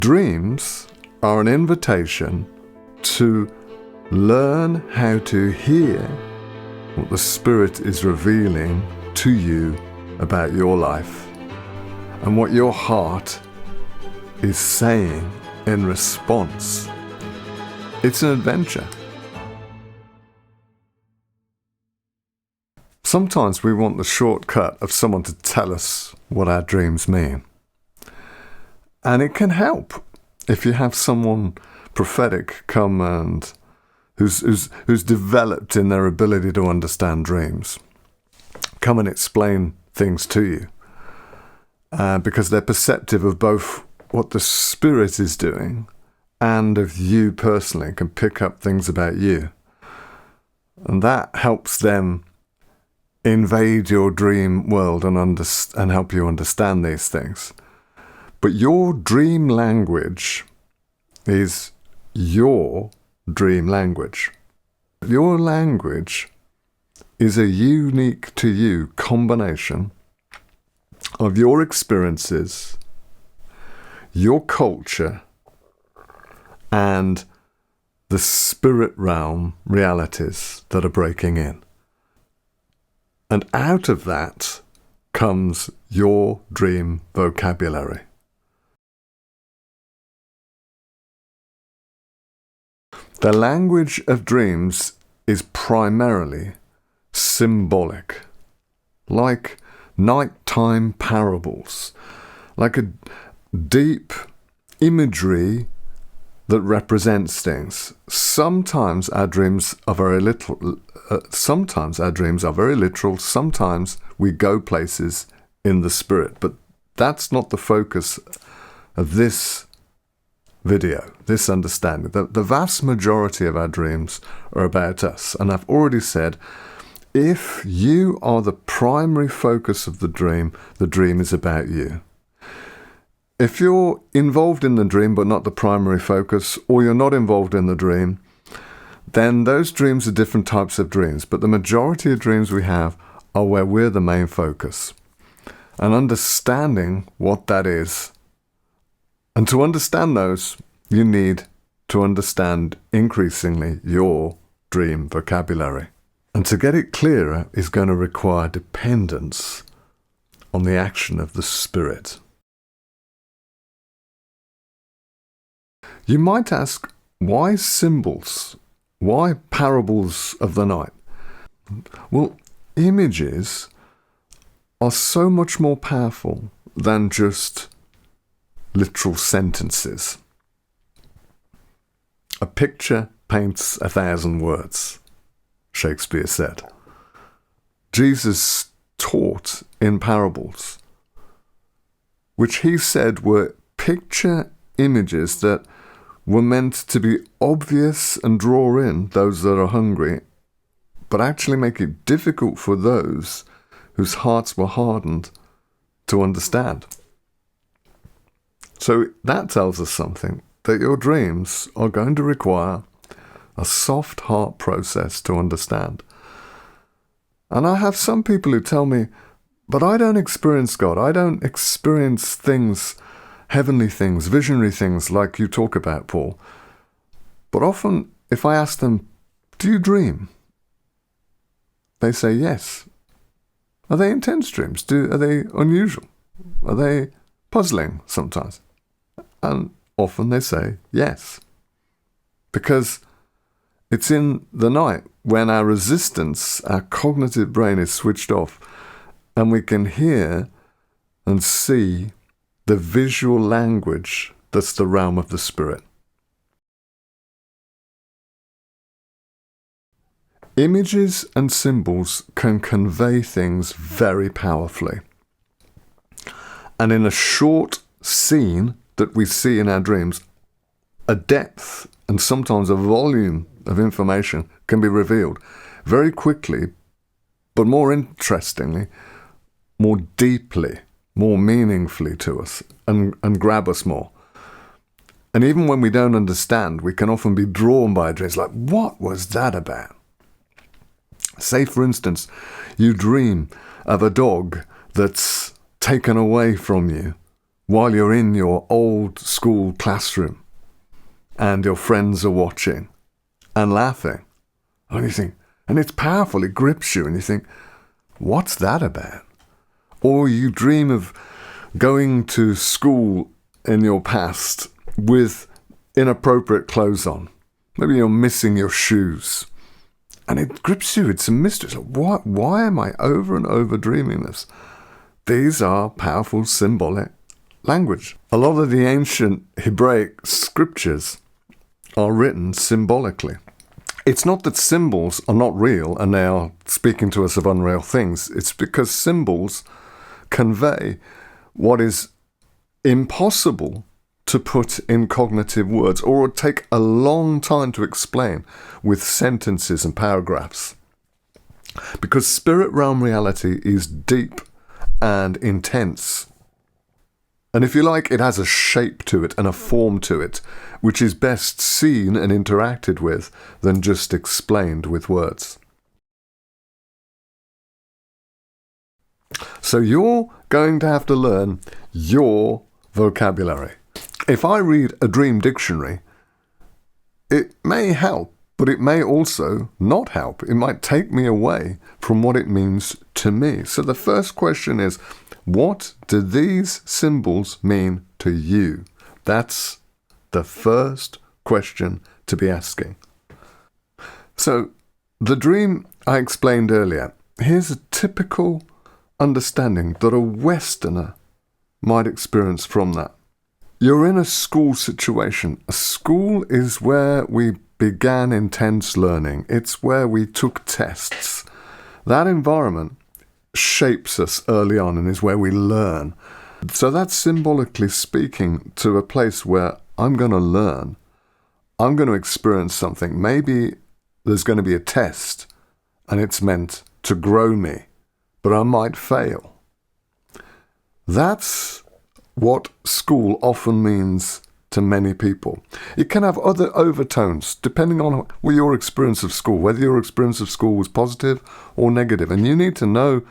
Dreams are an invitation to learn how to hear what the Spirit is revealing to you about your life and what your heart is saying in response. It's an adventure. Sometimes we want the shortcut of someone to tell us what our dreams mean. And it can help if you have someone prophetic come and who's developed in their ability to understand dreams, come and explain things to you, because they're perceptive of both what the Spirit is doing and of you personally, can pick up things about you. And that helps them invade your dream world and help you understand these things. But your dream language is your dream language. Your language is a unique to you combination of your experiences, your culture, and the spirit realm realities that are breaking in. And out of that comes your dream vocabulary. The language of dreams is primarily symbolic, like nighttime parables, like a deep imagery that represents things. Sometimes our dreams are very literal. Sometimes we go places in the Spirit, but that's not the focus of this video, this understanding. The vast majority of our dreams are about us. And I've already said, if you are the primary focus of the dream is about you. If you're involved in the dream but not the primary focus, or you're not involved in the dream, then those dreams are different types of dreams. But the majority of dreams we have are where we're the main focus. And understanding what that is, and to understand those, you need to understand increasingly your dream vocabulary. And to get it clearer is going to require dependence on the action of the Spirit. You might ask, why symbols? Why parables of the night? Well, images are so much more powerful than just literal sentences. A picture paints 1,000 words, Shakespeare said. Jesus taught in parables, which he said were picture images that were meant to be obvious and draw in those that are hungry, but actually make it difficult for those whose hearts were hardened to understand. So that tells us something, that your dreams are going to require a soft heart process to understand. And I have some people who tell me, but I don't experience God. I don't experience things, heavenly things, visionary things like you talk about, Paul. But often, if I ask them, do you dream? They say yes. Are they intense dreams? Are they unusual? Are they puzzling sometimes? And often they say yes. Because it's in the night when our resistance, our cognitive brain is switched off, and we can hear and see the visual language that's the realm of the Spirit. Images and symbols can convey things very powerfully. And in a short scene that we see in our dreams, a depth and sometimes a volume of information can be revealed very quickly, but more interestingly, more deeply, more meaningfully to us, and grab us more. And even when we don't understand, we can often be drawn by dreams like, what was that about? Say, for instance, you dream of a dog that's taken away from you while you're in your old school classroom and your friends are watching and laughing. And you think, and it's powerful, it grips you, and you think, what's that about? Or you dream of going to school in your past with inappropriate clothes on. Maybe you're missing your shoes. And it grips you, it's a mystery. It's like, why am I over and over dreaming this? These are powerful symbolic language. A lot of the ancient Hebraic scriptures are written symbolically. It's not that symbols are not real and they are speaking to us of unreal things. It's because symbols convey what is impossible to put in cognitive words, or would take a long time to explain with sentences and paragraphs. Because spirit realm reality is deep and intense. And if you like, it has a shape to it and a form to it, which is best seen and interacted with than just explained with words. So you're going to have to learn your vocabulary. If I read a dream dictionary, it may help, but it may also not help. It might take me away from what it means to me. So the first question is, what do these symbols mean to you? That's the first question to be asking. So the dream I explained earlier, here's a typical understanding that a Westerner might experience from that. You're in a school situation. A school is where we began intense learning. It's where we took tests. That environment shapes us early on and is where we learn. So that's symbolically speaking to a place where I'm going to learn. I'm going to experience something. Maybe there's going to be a test and it's meant to grow me, but I might fail. That's what school often means to many people. It can have other overtones depending on your experience of school, whether your experience of school was positive or negative, and you need to know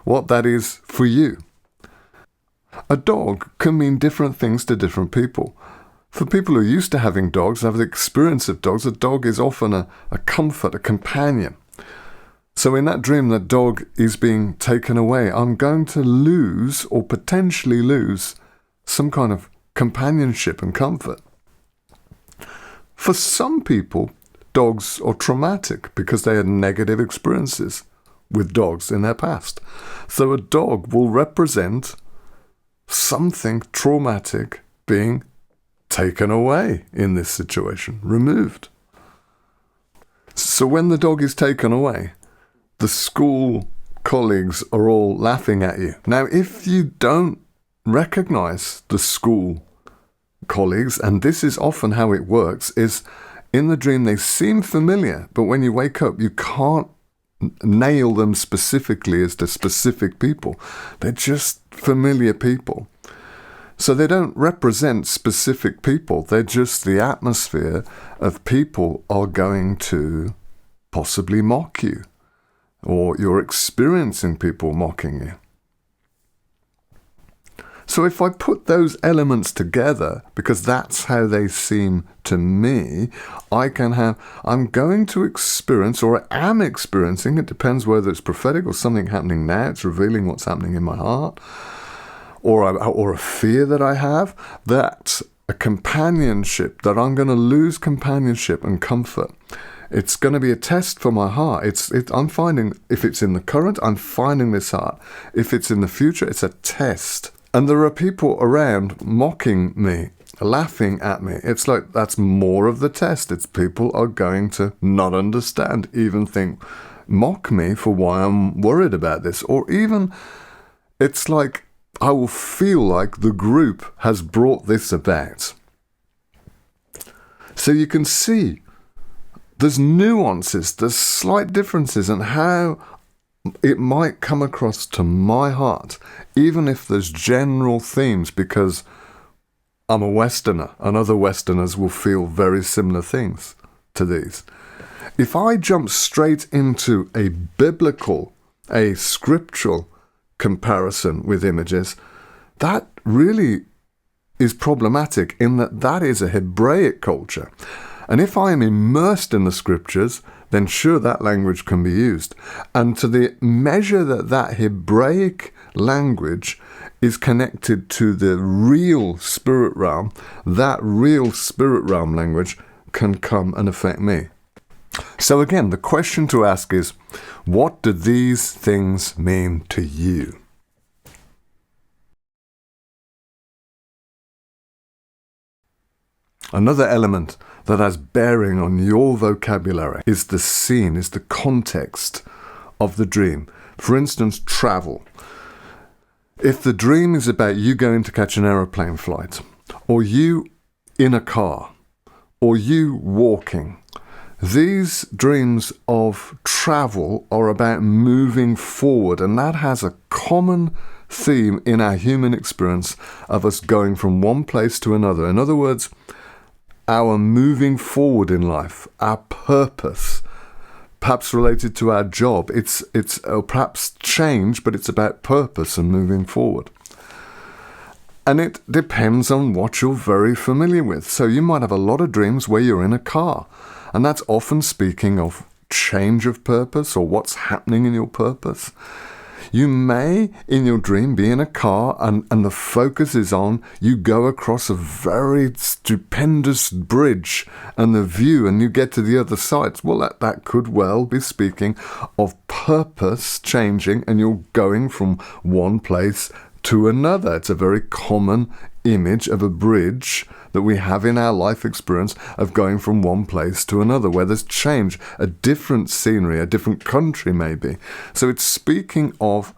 what that is for you. A dog can mean different things to different people. For people who are used to having dogs, have the experience of dogs, a dog is often a comfort, a companion. So in that dream, that dog is being taken away. I'm going to lose or potentially lose some kind of companionship and comfort. For some people, dogs are traumatic because they had negative experiences with dogs in their past. So a dog will represent something traumatic being taken away in this situation, removed. So when the dog is taken away, the school colleagues are all laughing at you. Now, if you don't recognize the school colleagues, and this is often how it works, is in the dream they seem familiar, but when you wake up, you can't nail them specifically as the specific people. They're just familiar people. So they don't represent specific people. They're just the atmosphere of people are going to possibly mock you, or you're experiencing people mocking you. So if I put those elements together, because that's how they seem to me, I'm going to experience, or I am experiencing, it depends whether it's prophetic or something happening now, it's revealing what's happening in my heart, or a fear that I have, that a companionship, that I'm going to lose companionship and comfort. It's going to be a test for my heart. I'm finding, if it's in the current, I'm finding this heart. If it's in the future, it's a test. And there are people around mocking me, laughing at me. It's like, that's more of the test. It's people are going to not understand, even think, mock me for why I'm worried about this. Or even, it's like, I will feel like the group has brought this about. So you can see there's nuances, there's slight differences in how it might come across to my heart, even if there's general themes, because I'm a Westerner and other Westerners will feel very similar things to these. If I jump straight into a biblical, a scriptural comparison with images, that really is problematic in that that is a Hebraic culture. And if I am immersed in the scriptures, then sure, that language can be used. And to the measure that that Hebraic language is connected to the real spirit realm, that real spirit realm language can come and affect me. So again, the question to ask is, what do these things mean to you? Another element that has bearing on your vocabulary is the scene, is the context of the dream. For instance, travel. If the dream is about you going to catch an aeroplane flight, or you in a car, or you walking, these dreams of travel are about moving forward, and that has a common theme in our human experience of us going from one place to another. In other words, our moving forward in life, our purpose, perhaps related to our job. It's perhaps change, but it's about purpose and moving forward. And it depends on what you're very familiar with. So you might have a lot of dreams where you're in a car, and that's often speaking of change of purpose or what's happening in your purpose. You may, in your dream, be in a car and the focus is on you go across a very stupendous bridge and the view and you get to the other side. Well, that could well be speaking of purpose changing and you're going from one place to another. It's a very common image of a bridge that we have in our life experience of going from one place to another, where there's change, a different scenery, a different country maybe. So it's speaking of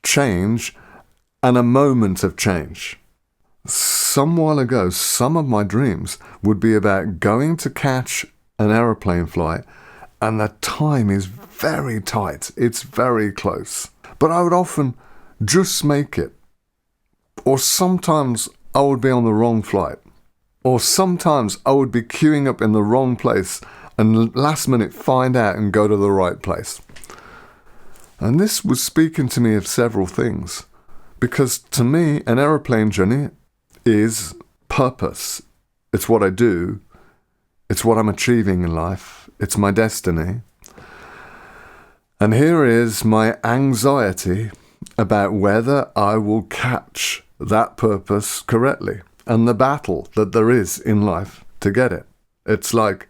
change and a moment of change. Some while ago, some of my dreams would be about going to catch an aeroplane flight, and the time is very tight. It's very close. But I would often just make it. Or sometimes I would be on the wrong flight. Or sometimes I would be queuing up in the wrong place and last minute find out and go to the right place. And this was speaking to me of several things. Because to me, an aeroplane journey is purpose. It's what I do. It's what I'm achieving in life. It's my destiny. And here is my anxiety about whether I will catch that purpose correctly. And the battle that there is in life to get it. It's like,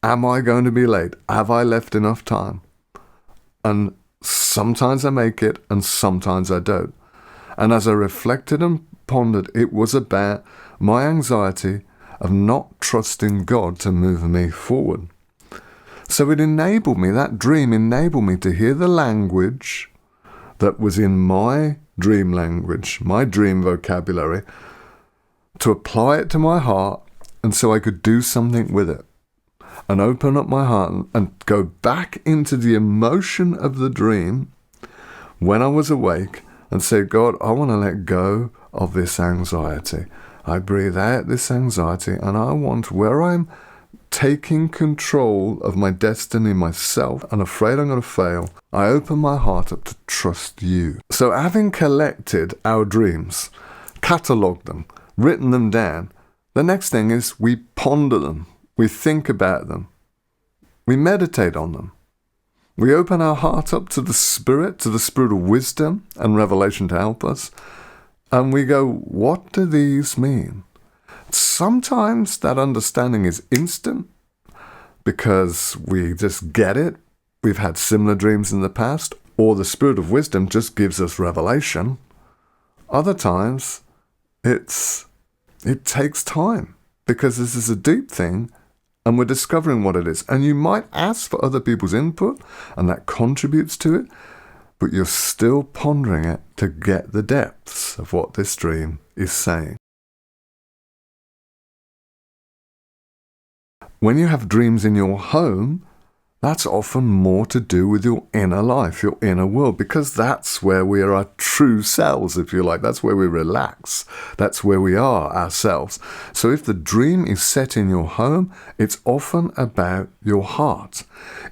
am I going to be late? Have I left enough time? And sometimes I make it and sometimes I don't. And as I reflected and pondered, it was about my anxiety of not trusting God to move me forward. So it enabled me, that dream enabled me to hear the language that was in my dream language, my dream vocabulary, to apply it to my heart, and so I could do something with it and open up my heart and go back into the emotion of the dream when I was awake and say, God, I want to let go of this anxiety. I breathe out this anxiety, and I want, where I'm taking control of my destiny myself and afraid I'm going to fail, I open my heart up to trust you. So having collected our dreams, catalogued them, written them down, the next thing is we ponder them, we think about them, we meditate on them. We open our heart up to the Spirit of wisdom and revelation to help us, and we go, what do these mean? Sometimes that understanding is instant because we just get it. We've had similar dreams in the past, or the Spirit of wisdom just gives us revelation. Other times, it takes time because this is a deep thing and we're discovering what it is. And you might ask for other people's input and that contributes to it, but you're still pondering it to get the depths of what this dream is saying. When you have dreams in your home, that's often more to do with your inner life, your inner world, because that's where we are our true selves, if you like. That's where we relax. That's where we are ourselves. So if the dream is set in your home, it's often about your heart.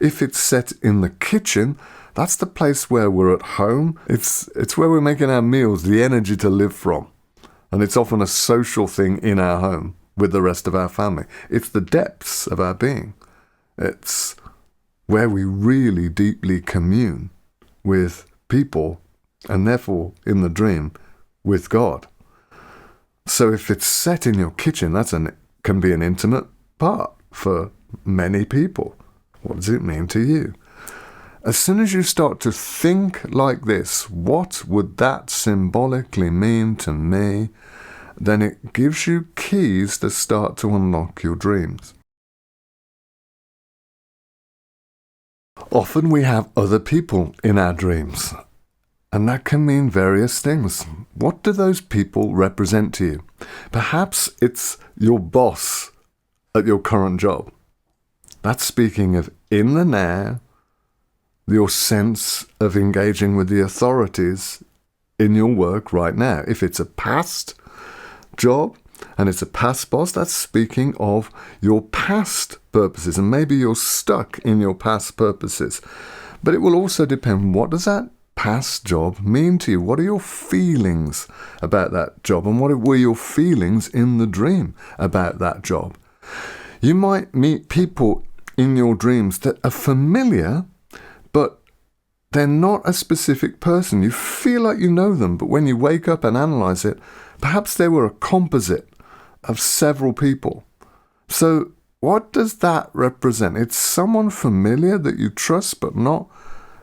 If it's set in the kitchen, that's the place where we're at home. It's where we're making our meals, the energy to live from. And it's often a social thing in our home with the rest of our family. It's the depths of our being. It's where we really deeply commune with people and therefore, in the dream, with God. So if it's set in your kitchen, can be an intimate part for many people. What does it mean to you? As soon as you start to think like this, what would that symbolically mean to me? Then it gives you keys to start to unlock your dreams. Often we have other people in our dreams, and that can mean various things. What do those people represent to you? Perhaps it's your boss at your current job. That's speaking of in the now, your sense of engaging with the authorities in your work right now. If it's a past job and it's a past boss, that's speaking of your past purposes, and maybe you're stuck in your past purposes. But it will also depend, what does that past job mean to you? What are your feelings about that job, and what were your feelings in the dream about that job? You might meet people in your dreams that are familiar, but they're not a specific person. You feel like you know them, but when you wake up and analyze it, perhaps they were a composite of several people. So what does that represent? It's someone familiar that you trust, but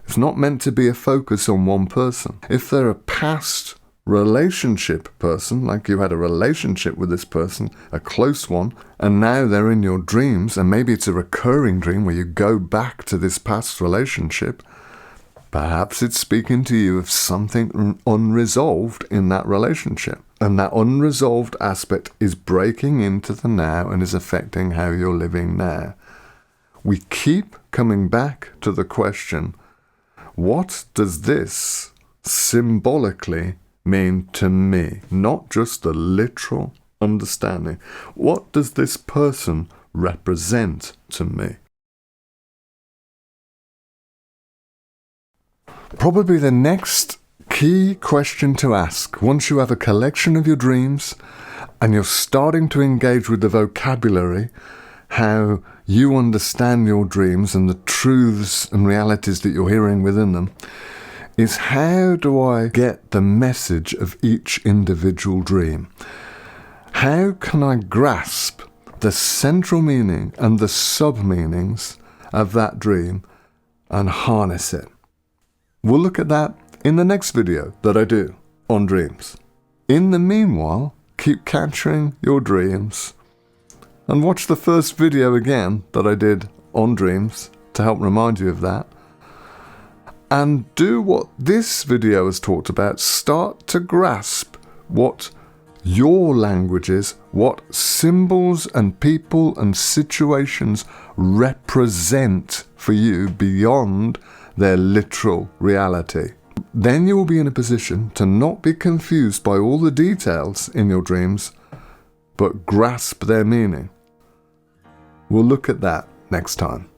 it's not meant to be a focus on one person. If they're a past relationship person, like you had a relationship with this person, a close one, and now they're in your dreams, and maybe it's a recurring dream where you go back to this past relationship, perhaps it's speaking to you of something unresolved in that relationship. And that unresolved aspect is breaking into the now and is affecting how you're living now. We keep coming back to the question, what does this symbolically mean to me? Not just the literal understanding. What does this person represent to me? Probably the next key question to ask, once you have a collection of your dreams and you're starting to engage with the vocabulary, how you understand your dreams and the truths and realities that you're hearing within them, is how do I get the message of each individual dream? How can I grasp the central meaning and the sub-meanings of that dream and harness it? We'll look at that in the next video that I do on dreams. In the meanwhile, keep capturing your dreams and watch the first video again that I did on dreams to help remind you of that. And do what this video has talked about. Start to grasp what your language is, what symbols and people and situations represent for you beyond their literal reality. Then you will be in a position to not be confused by all the details in your dreams, but grasp their meaning. We'll look at that next time.